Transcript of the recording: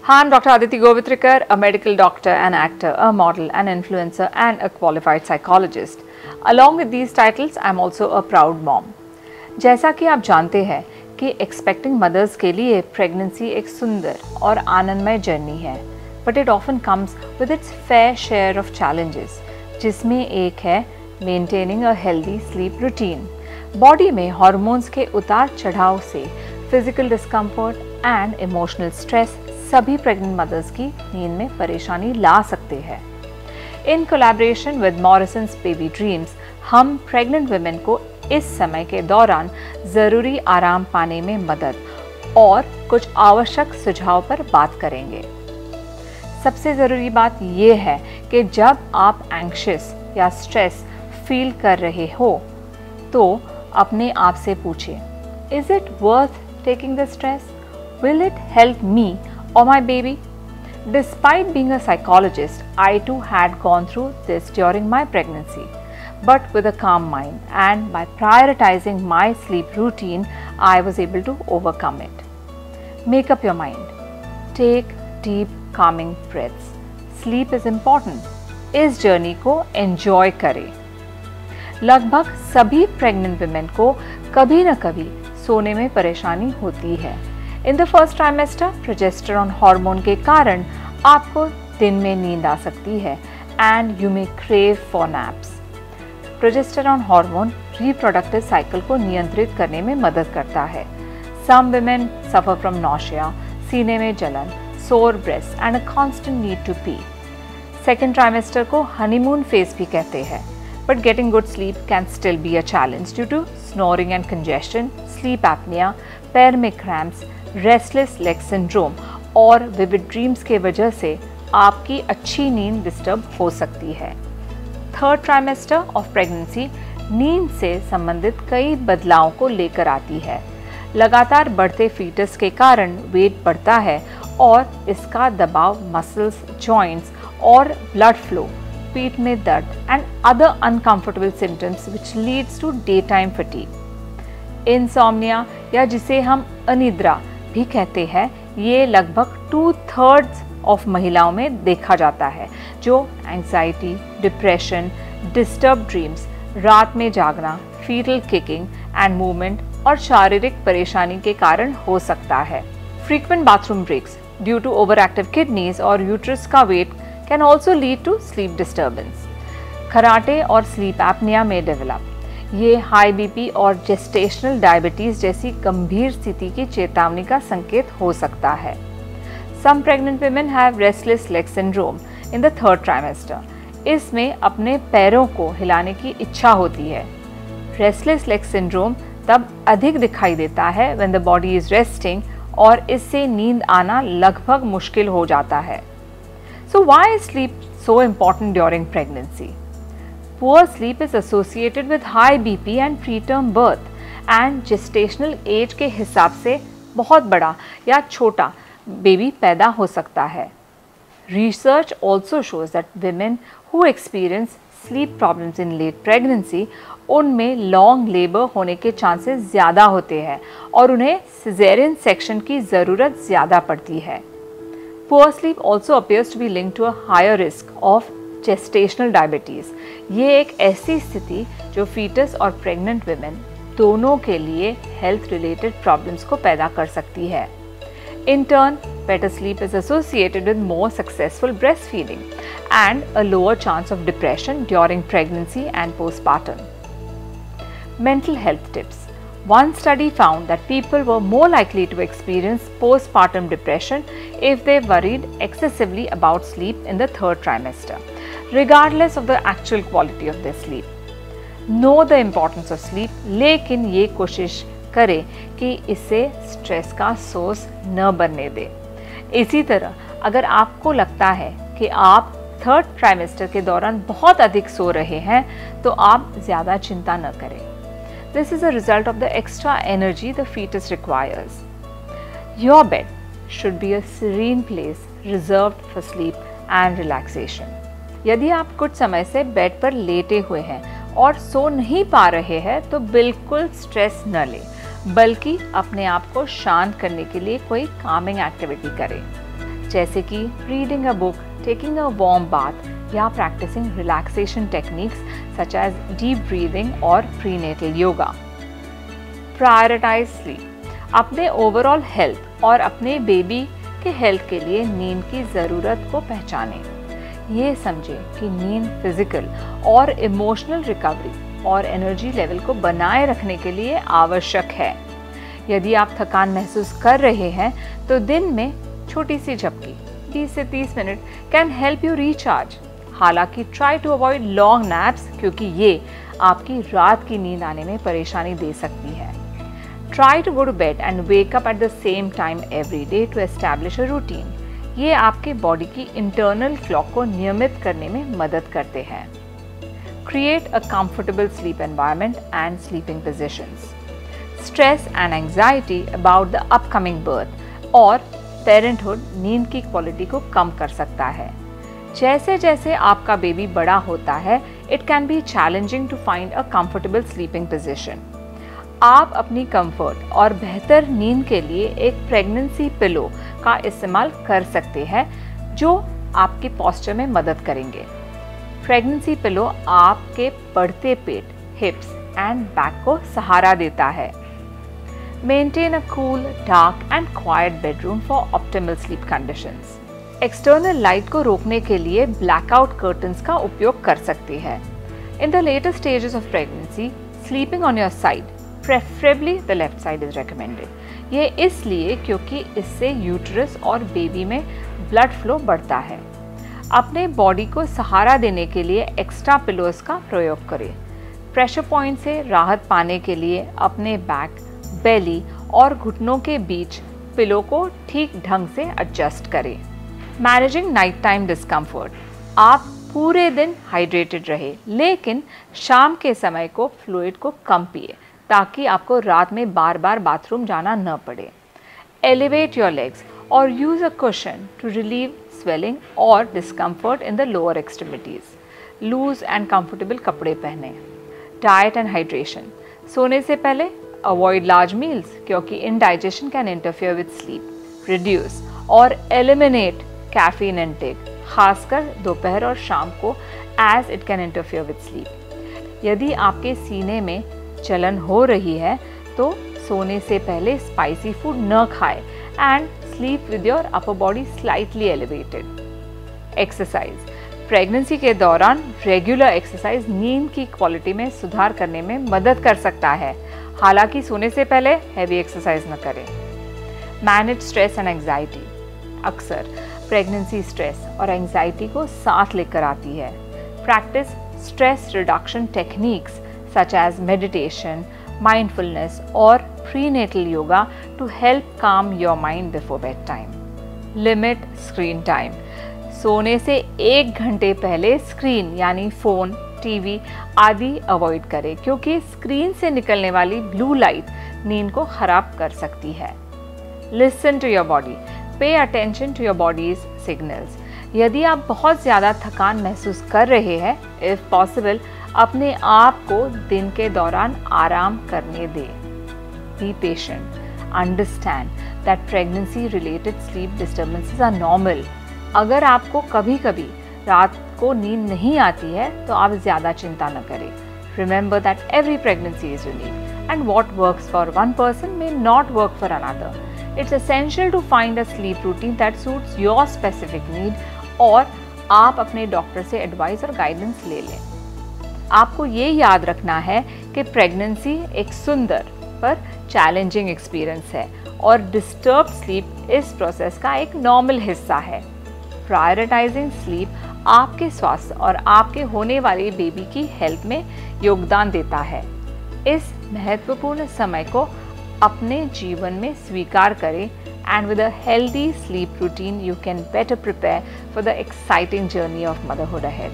Hi, I'm Dr. Aditi Govitrikar, a medical doctor and actor, a model, an influencer, and a qualified psychologist. Along with these titles, I'm also a proud mom. जैसा कि आप जानते हैं कि expecting mother's के लिए pregnancy एक सुंदर और आनंदमय जर्नी है, but it often comes with its fair share of challenges, जिसमें एक है maintaining a healthy sleep routine. Body में हार्मोन्स के उतार चढ़ाव से physical discomfort and emotional stress सभी प्रेग्नेंट मदर्स की नींद में परेशानी ला सकते हैं। In collaboration with Morrisons baby dreams हम प्रेग्नेंट वुमेन को इस समय के दौरान ज़रूरी आराम पाने में मदद और कुछ आवश्यक सुझाव पर बात करेंगे। सबसे ज़रूरी बात यह है कि जब आप एंग्शियस या स्ट्रेस फील कर रहे हो तो अपने आप से पूछें, is it worth taking the stress? Will it help me or my baby? Despite being a psychologist, I too had gone through this during my pregnancy, but with a calm mind and by prioritizing my sleep routine, I was able to overcome it. Make up your mind. Take deep calming breaths. Sleep is important. इस journey को enjoy करें। लगभग सभी pregnant women को कभी न कभी सोने में परेशानी होती है। In the first trimester progesterone hormone के कारण आपको दिन में नींद आ सकती है and you may crave for naps. Progesterone hormone reproductive cycle को नियंत्रित करने में मदद करता है। Some women suffer from nausea, सीने में जलन, sore breast and a constant need to pee. Second trimester को हनीमून फेज भी कहते हैं, but getting good sleep can still be a challenge due to snoring and congestion, sleep apnea, पैर में cramps, restless leg syndrome और vivid dreams के वजह से आपकी अच्छी नींद डिस्टर्ब हो सकती है। थर्ड ट्राइमेस्टर ऑफ प्रेगनेंसी नींद से संबंधित कई बदलावों को लेकर आती है। लगातार बढ़ते फीटस के कारण वेट बढ़ता है और इसका दबाव मसल्स, जॉइंट्स और ब्लड फ्लो, पीठ में दर्द and other uncomfortable symptoms which leads to day time fatigue. Insomnia या जिसे हम अनिद्रा भी कहते हैं, ये लगभग 2/3 ऑफ महिलाओं में देखा जाता है, जो एंग्जाइटी, डिप्रेशन, डिस्टर्ब ड्रीम्स, रात में जागना, फीटल किकिंग एंड मूवमेंट और शारीरिक परेशानी के कारण हो सकता है। Frequent bathroom breaks due to over active kidneys और यूट्रस का weight can also lead to sleep disturbance. खराटे और स्लीप एपनिया में डेवलप, ये हाई बीपी और जेस्टेशनल डायबिटीज़ जैसी गंभीर स्थिति की चेतावनी का संकेत हो सकता है। Some pregnant women have restless leg syndrome in the third trimester. इसमें अपने पैरों को हिलाने की इच्छा होती है। Restless leg syndrome तब अधिक दिखाई देता है when the body is resting और इससे नींद आना लगभग मुश्किल हो जाता है। So why is sleep so important during pregnancy? Poor sleep is associated with high BP and preterm birth and gestational age के हिसाब से बहुत बड़ा या छोटा बेबी पैदा हो सकता है। Research also shows that women who experience sleep problems in late pregnancy, उनमें लॉन्ग लेबर होने के चांसेस ज़्यादा होते हैं और उन्हें सिजेरियन सेक्शन की ज़रूरत ज़्यादा पड़ती है। Poor sleep also appears to be linked to a higher risk of gestational diabetes. ये एक ऐसी स्थिति जो फीटस और प्रेग्नेंट वुमेन दोनों के लिए हेल्थ रिलेटेड प्रॉब्लम्स को पैदा कर सकती है। In turn, better sleep is associated with more successful breastfeeding and a lower chance of depression during pregnancy and postpartum. Mental health tips. One study found that people were more likely to experience postpartum depression if they worried excessively about sleep in the third trimester, regardless of the actual quality of their sleep. Know the importance of sleep, लेकिन ये कोशिश करें कि इसे stress का source न बनने दें। इसी तरह अगर आपको लगता है कि आप थर्ड ट्राइमेस्टर के दौरान बहुत अधिक सो रहे हैं, तो आप ज़्यादा चिंता न करें। This is a result of the extra energy the fetus requires. Your bed should be a serene place reserved for sleep and relaxation. यदि आप कुछ समय से बेड पर लेटे हुए हैं और सो नहीं पा रहे हैं, तो बिल्कुल स्ट्रेस न लें, बल्कि अपने आप को शांत करने के लिए कोई कामिंग एक्टिविटी करें। जैसे कि reading a book, taking a warm bath या practising relaxation techniques such as deep breathing और प्रीनेटल योगा। Prioritise sleep. अपने ओवरऑल हेल्थ और अपने बेबी के हेल्थ के लिए नींद की ज़रूरत को पहचानें। ये समझें कि नींद फिजिकल और इमोशनल रिकवरी और एनर्जी लेवल को बनाए रखने के लिए आवश्यक है। यदि आप थकान महसूस कर रहे हैं तो दिन में छोटी सी झपकी 20 से 30 minute can help you recharge. हालांकि try to avoid long naps क्योंकि ये आपकी रात की नींद आने में परेशानी दे सकती है। Try to go to bed and wake up at the same time every day to establish a routine. ये आपके बॉडी की इंटरनल क्लॉक को नियमित करने में मदद करते हैं। Create a comfortable sleep environment and sleeping positions. Stress and anxiety about the upcoming birth और पेरेंटहुड नींद की क्वालिटी को कम कर सकता है। जैसे जैसे आपका बेबी बड़ा होता है, it can be challenging to find a comfortable sleeping position. आप अपनी कंफर्ट और बेहतर नींद के लिए एक प्रेगनेंसी पिलो का इस्तेमाल कर सकते हैं जो आपके पोस्चर में मदद करेंगे। प्रेगनेंसी पिलो आपके बढ़ते पेट, हिप्स एंड बैक को सहारा देता है। Maintain a cool, dark and quite bedroom for optimal sleep conditions. External light को रोकने के लिए ब्लैकआउट कर्टन्स का उपयोग कर सकते हैं। In the later stages of pregnancy, sleeping on your side, preferably the left side is recommended. ये इसलिए क्योंकि इससे यूट्रस और बेबी में ब्लड फ्लो बढ़ता है। अपने बॉडी को सहारा देने के लिए एक्स्ट्रा पिलोस का प्रयोग करें। प्रेशर पॉइंट से राहत पाने के लिए अपने बैक, बेली और घुटनों के बीच पिलो को ठीक ढंग से एडजस्ट करें। Managing night time discomfort. आप पूरे दिन हाइड्रेटेड रहे लेकिन शाम के समय को फ्लूइड को कम पिए ताकि आपको रात में बार बार बाथरूम जाना न पड़े। एलिवेट योर लेग्स और use a cushion to relieve swelling और discomfort in the lower extremities. Loose and comfortable कपड़े पहने। Diet and hydration. सोने से पहले अवॉइड लार्ज मील्स क्योंकि indigestion can interfere with sleep. Reduce और एलिमिनेट कैफीन इनटेक, खासकर दोपहर और शाम को, as it can interfere with sleep. यदि आपके सीने में जलन हो रही है तो सोने से पहले स्पाइसी फूड न खाएं and sleep with your upper body slightly elevated. Exercise. Pregnancy के दौरान रेगुलर एक्सरसाइज नींद की क्वालिटी में सुधार करने में मदद कर सकता है। हालांकि सोने से पहले हैवी एक्सरसाइज न करें। Manage stress and anxiety. अक्सर प्रेगनेंसी स्ट्रेस और एंग्जाइटी को साथ लेकर आती है। Practice stress reduction techniques such as meditation, mindfulness or prenatal yoga to help calm your mind before bedtime. Limit screen time. सोने से 1 घंटे पहले स्क्रीन यानी फ़ोन, टीवी आदि अवॉइड करें क्योंकि स्क्रीन से निकलने वाली ब्लू लाइट नींद को खराब कर सकती है। Listen to your body. Pay attention to your body's signals. यदि आप बहुत ज़्यादा थकान महसूस कर रहे हैं, if possible, अपने आप को दिन के दौरान आराम करने दें। Be patient. Understand that pregnancy related sleep disturbances are normal. अगर आपको कभी कभी रात को नींद नहीं आती है तो आप ज़्यादा चिंता न करें। Remember that every pregnancy is unique and what works for one person may not work for another. It's essential to find a sleep routine that suits your specific need और आप अपने डॉक्टर से एडवाइस और guidance ले लें। आपको ये याद रखना है कि प्रेगनेंसी एक सुंदर पर चैलेंजिंग एक्सपीरियंस है और डिस्टर्ब्ड स्लीप इस प्रोसेस का एक नॉर्मल हिस्सा है। प्रायोरिटाइजिंग स्लीप आपके स्वास्थ्य और आपके होने वाले बेबी की हेल्थ में योगदान देता है। इस महत्वपूर्ण समय को अपने जीवन में स्वीकार करें and with a healthy sleep routine you can better prepare for the exciting journey of motherhood ahead.